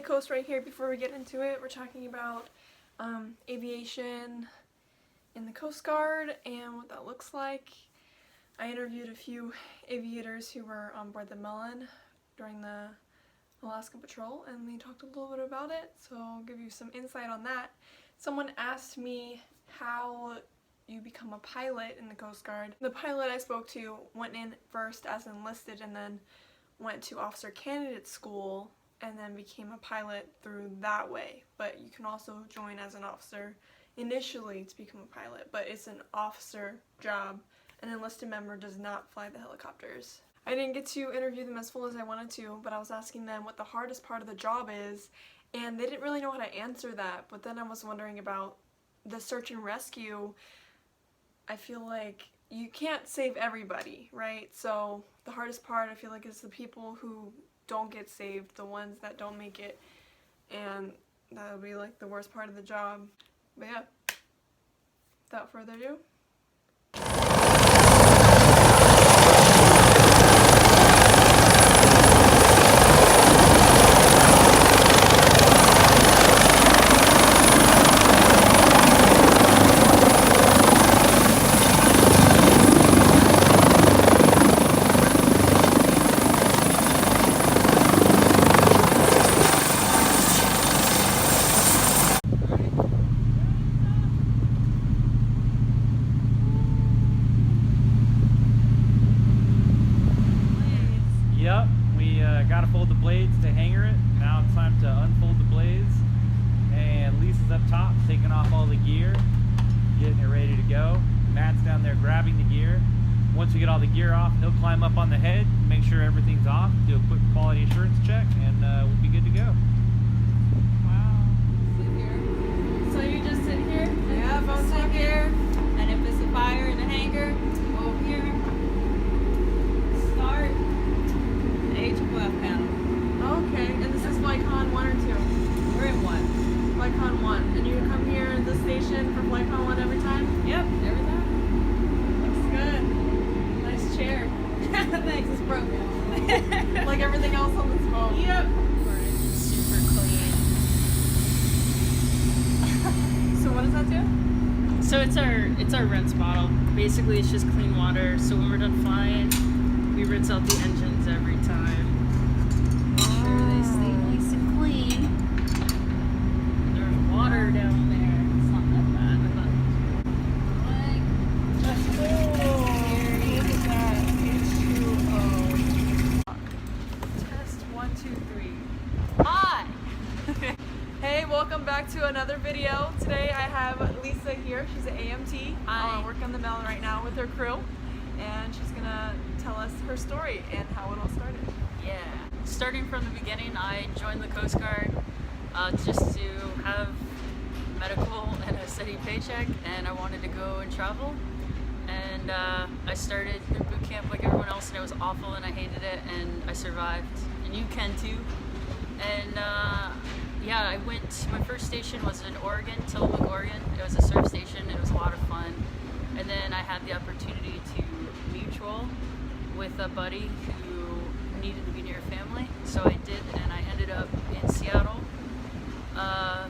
Coast right here. Before we get into it, we're talking about aviation in the Coast Guard and what that looks like. I interviewed a few aviators who were on board the Mellon during the Alaska Patrol, and they talked a little bit about it, so I'll give you some insight on that. Someone asked me how you become a pilot in the Coast Guard. The pilot I spoke to went in first as enlisted and then went to officer candidate school and then became a pilot through that way. But you can also join as an officer initially to become a pilot, but it's an officer job. An enlisted member does not fly the helicopters. I didn't get to interview them as full as I wanted to, but I was asking them what the hardest part of the job is, and they didn't really know how to answer that. But then I was wondering about the search and rescue. I feel like you can't save everybody, right? So the hardest part, I feel like, is the people who don't get saved, the ones that don't make it, and that'll be like the worst part of the job. But yeah, without further ado. Got to fold the blades to hanger it. Now it's time to unfold the blades, and Lisa's up top taking off all the gear, getting it ready to go. Matt's down there grabbing the gear. Once we get all the gear off, he'll climb up on the head, make sure everything's off, do a quick quality assurance check, and we'll be good to go. Wow. Sit here. So you just sit here? Yeah, both sit here. And if it's a fire in the hangar, go over here. Start. H12 panel. Okay, and this is FlightCon 1 or 2? We're in 1. FlightCon 1. And you come here at the station for FlightCon 1 every time? Yep, every time. Looks good. Nice chair. Thanks, it's broken. Like everything else on this boat. Yep. It's super clean. So what does that do? So it's our rinse bottle. Basically, it's just clean water. So when we're done flying, we rinse out the engines every time. Make sure they stay nice and clean. There's water down there. It's not that bad. That's cool. Look at that. H2O. Test 1, 2, 3. Hi! Hey, welcome back to another video. Today I have Lisa here. She's an AMT. Hi. Working on the Mellon right now with her crew. And she's gonna tell us her story and how it all started. Yeah. Starting from the beginning, I joined the Coast Guard just to have medical and a steady paycheck, and I wanted to go and travel. And I started through boot camp like everyone else, and it was awful, and I hated it, and I survived. And you can too. And yeah, I went. My first station was in Oregon, Tillamook, Oregon. It was a surf station. It was a lot of fun. And then I had the opportunity to mutual with a buddy who needed to be near family, so I did, and I ended up in Seattle at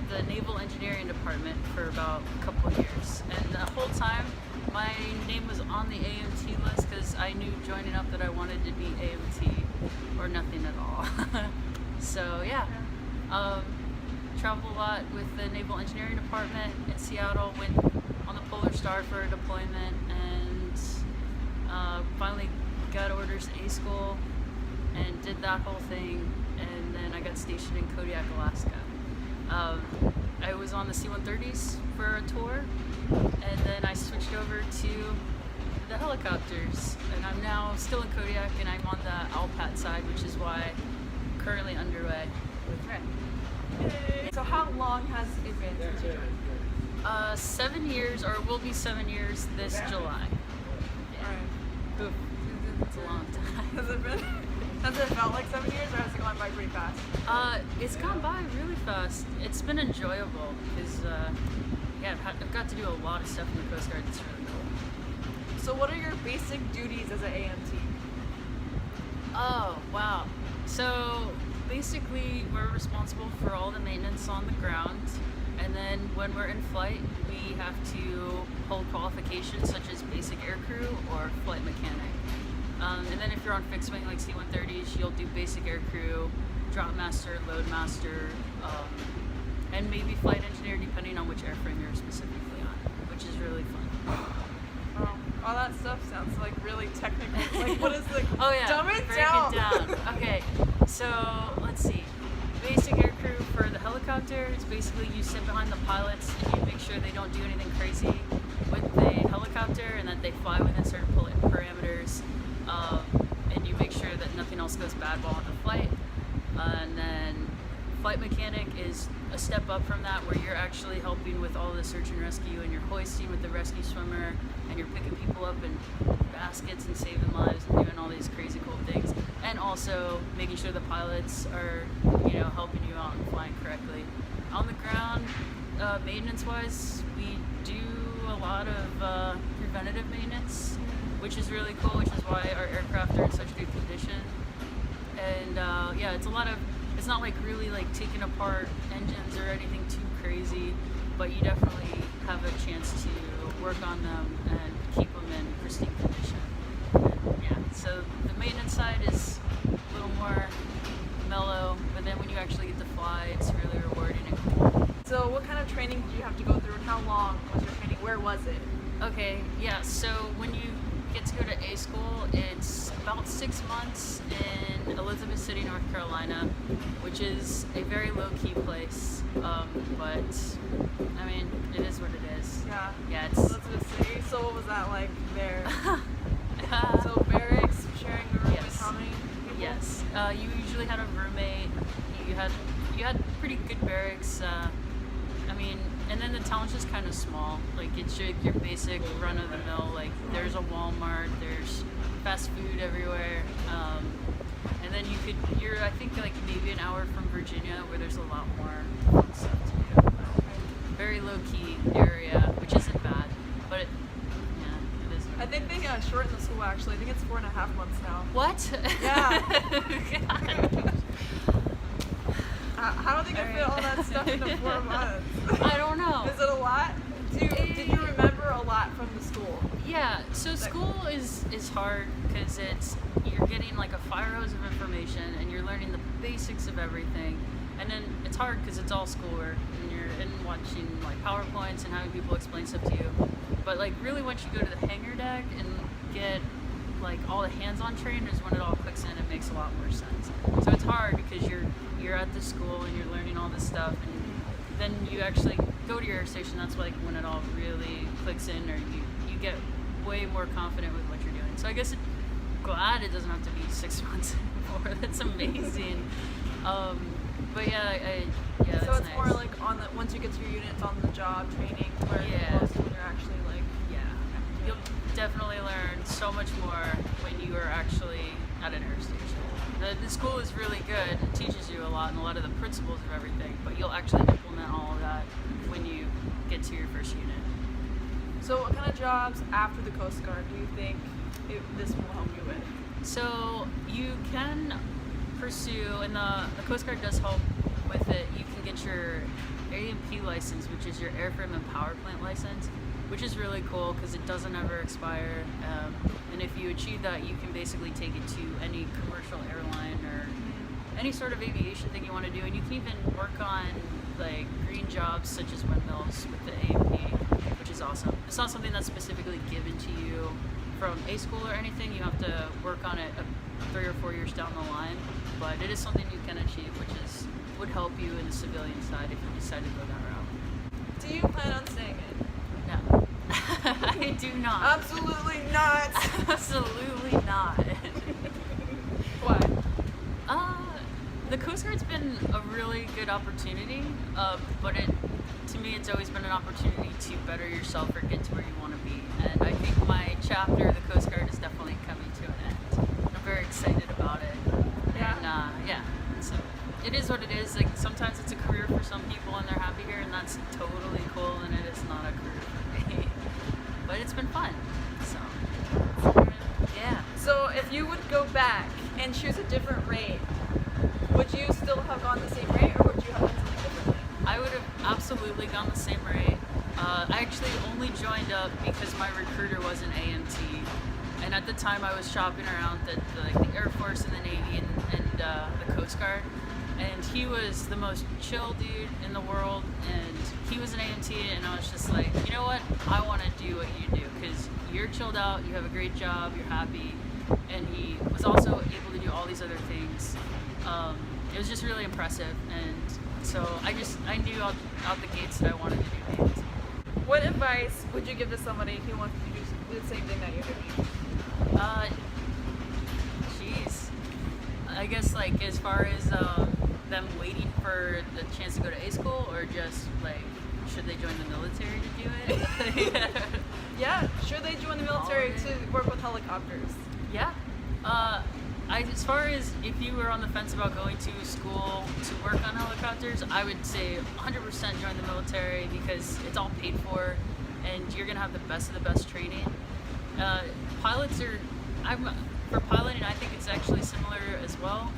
the Naval Engineering Department for about a couple of years. And the whole time, my name was on the AMT list because I knew joining up that I wanted to be AMT or nothing at all. So yeah, traveled a lot with the Naval Engineering Department in Seattle. Went on the Polar Star for a deployment, and finally got orders to A school and did that whole thing, and then I got stationed in Kodiak, Alaska. I was on the C-130s for a tour, and then I switched over to the helicopters, and I'm now still in Kodiak, and I'm on the Alpat side, which is why I'm currently underway with Ray. So how long has it been since you joined? 7 years, or it will be 7 years this July. Yeah. Oof. It's a long time. Has it felt like 7 years, or has it gone by pretty fast? It's gone by really fast. It's been enjoyable because yeah, I've got to do a lot of stuff in the Coast Guard. It's really cool. So what are your basic duties as an AMT? Oh, wow. So basically, we're responsible for all the maintenance on the ground, and then when we're in flight, we have to hold qualifications such as basic aircrew or flight mechanic. And then if you're on fixed wing like C-130s, you'll do basic aircrew, drop master, load master, and maybe flight engineer depending on which airframe you're specifically on, which is really fun. All that stuff sounds like really technical. Like, what is the? Oh yeah, Dumb it break down. it down. Okay, so let's see. Basic aircrew for the helicopter, it's basically you sit behind the pilots and you make sure they don't do anything crazy with the helicopter and that they fly within certain parameters. And you make sure that nothing else goes bad while on the flight. And then flight mechanic is a step up from that, where you're actually helping with all the search and rescue, and you're hoisting with the rescue swimmer, and you're picking people up in baskets and saving lives and doing all these crazy cool things, and also making sure the pilots are, helping you out and flying correctly. On the ground, maintenance-wise, we do a lot of preventative maintenance, which is really cool, which is why our aircraft are in such good condition. And it's not like really like taking apart engines or anything too crazy, but you definitely have a chance to work on them and keep them in pristine condition. And, yeah, so the maintenance side is a little more mellow, but then when you actually get to fly, it's really rewarding and cool. So what kind of training did you have to go through, and how long was your training? Where was it? Okay, yeah, so when you get to go to A school, it's about 6 months in Elizabeth City, North Carolina, which is a very low-key place, but I mean, it is what it is. Yeah. Yeah, it's Elizabeth City. So what was that like there? So barracks, sharing a room with Yes. how many people? Yes. You usually had a roommate. You had pretty good barracks. And then the town's just kind of small. Like, it's your basic run-of-the-mill. Like, there's a Walmart, there's fast food everywhere. And then you're I think like maybe an hour from Virginia, where there's a lot more fun stuff to do. Very low-key area, which isn't bad, but it is. I think they shortened the school actually. I think it's 4.5 months now. What? Yeah. God. How do they get fit all that stuff into 4 months? I don't know. Is it a lot? Did you remember a lot from the school? Yeah, so school is hard because you're getting like a fire hose of information and you're learning the basics of everything, and then it's hard because it's all schoolwork and you're watching like PowerPoints and having people explain stuff to you. But like really, once you go to the hangar deck and get like all the hands-on training is when it all clicks in. It makes a lot more sense. So it's hard because you're at the school and you're learning all this stuff, and then you actually go to your air station. That's like when it all really clicks in, or you get way more confident with what you're doing. So I guess glad it doesn't have to be 6 months anymore. That's amazing. But yeah, yeah. So That's it's nice. more like once you get to your unit, it's on the job training where Yeah. most when you're actually like. Yeah, you'll definitely learn so much more when you are actually at an air station. The school is really good. It teaches you a lot and a lot of the principles of everything, but you'll actually implement all of that when you get to your first unit. So what kind of jobs after the Coast Guard do you think this will help you with? So you can pursue, and the Coast Guard does help with it, you can get your AMT license, which is your airframe and power plant license, which is really cool because it doesn't ever expire. And if you achieve that, you can basically take it to any commercial airline or any sort of aviation thing you want to do. And you can even work on like green jobs such as windmills with the AMT, which is awesome. It's not something that's specifically given to you from A school or anything. You have to work on it 3 or 4 years down the line, but it is something you can achieve, which would help you in the civilian side if you decide to go that route. Do you plan on staying in? No. I do not. Absolutely not. Absolutely not. Why? The Coast Guard's been a really good opportunity, but to me it's always been an opportunity to better yourself or get to where you want to be. And I think my chapter of the Coast Guard is definitely coming to an end. I'm very excited about it. Yeah. And yeah, so it is what it is. Like sometimes it's a career for some people and they're happy here, and that's totally cool, and it is not a career for me. But it's been fun. So yeah. So if you would go back and choose a different rate, Would you still have gone the same rate, or would you have done something differently? I would have absolutely gone the same rate. I actually only joined up because my recruiter was an AMT, and at the time I was shopping around the Air Force and the Navy and the Coast Guard, and he was the most chill dude in the world, and he was an AMT, and I was just like, you know what, I want to do what you do, because you're chilled out, you have a great job, you're happy, and he was also able to do all these other things. It was just really impressive, and so I knew out the gates that I wanted to do AMT. What advice would you give to somebody who wants to do the same thing that you're doing? Jeez. I guess like as far as them waiting for the chance to go to A school, or just like should they join the military to do it? Yeah, should they join the military to work with helicopters? Yeah. As far as if you were on the fence about going to school to work on helicopters, I would say 100% join the military, because it's all paid for and you're going to have the best of the best training. Pilots are, for piloting, I think it's actually similar as well,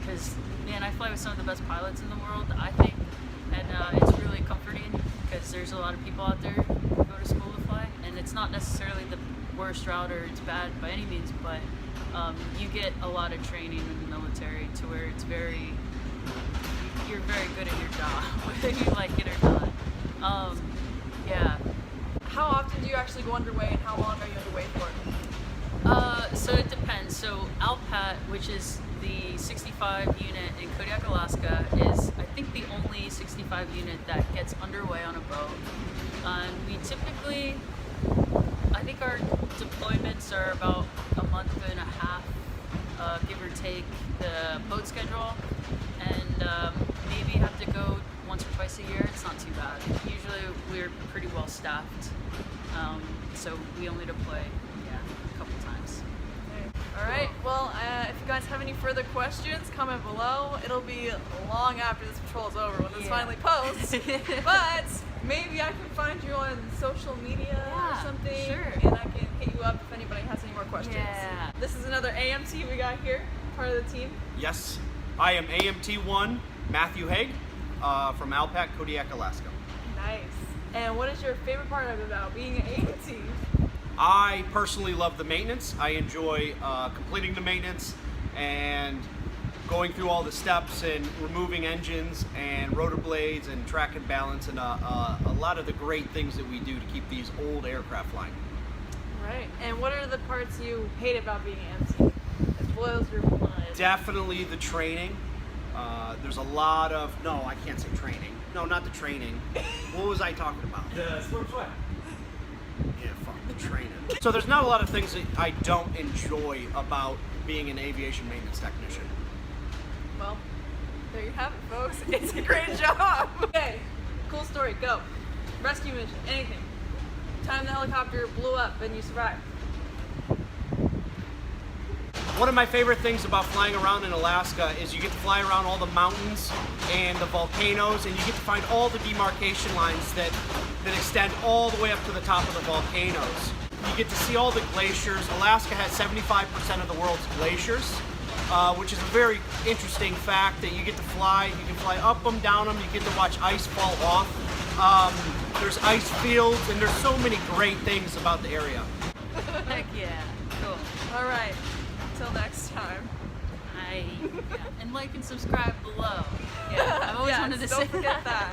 because, man, I fly with some of the best pilots in the world, I think, and it's really comforting, because there's a lot of people out there who go to school to fly, and it's not necessarily the worst route or it's bad by any means, but you get a lot of training in the military to where it's you're very good at your job, whether you like it or not. Yeah. How often do you actually go underway, and how long are you underway for? So it depends. So ALPAT, which is the 65 unit in Kodiak, Alaska, is I think the only 65 unit that gets underway on a boat. We typically, I think our deployments are about a month and a half, give or take the boat schedule, and maybe have to go once or twice a year. It's not too bad. Usually we're pretty well staffed, so we only deploy a couple times. All right. Well, if you guys have any further questions, comment below. It'll be long after this patrol is over when this finally posts. But maybe I can find you on social media or something, sure. and I can hit you up if anybody has any more questions. Yeah. This is another AMT we got here, part of the team. Yes, I am AMT1 Matthew Haig from Alpac, Kodiak, Alaska. Nice. And what is your favorite part about being an AMT? I personally love the maintenance. I enjoy completing the maintenance and going through all the steps and removing engines and rotor blades and track and balance and a lot of the great things that we do to keep these old aircraft flying. Right. And what are the parts you hate about being an AMT? It boils your blood. Definitely the training. There's a lot of, no, I can't say training. No, not the training. What was I talking about? The sport fly. Yeah, fuck the training. So there's not a lot of things that I don't enjoy about being an aviation maintenance technician. Well, there you have it, folks. It's a great job. Okay, cool story. Go. Rescue mission. Anything. Time the helicopter blew up and you survived. One of my favorite things about flying around in Alaska is you get to fly around all the mountains and the volcanoes, and you get to find all the demarcation lines that extend all the way up to the top of the volcanoes. You get to see all the glaciers. Alaska has 75% of the world's glaciers, which is a very interesting fact that you get to fly. You can fly up them, down them, you get to watch ice fall off. There's ice fields, and there's so many great things about the area. Heck yeah, cool. All right. Until next time. And like and subscribe below. Yeah, I've always wanted to don't say forget that. that.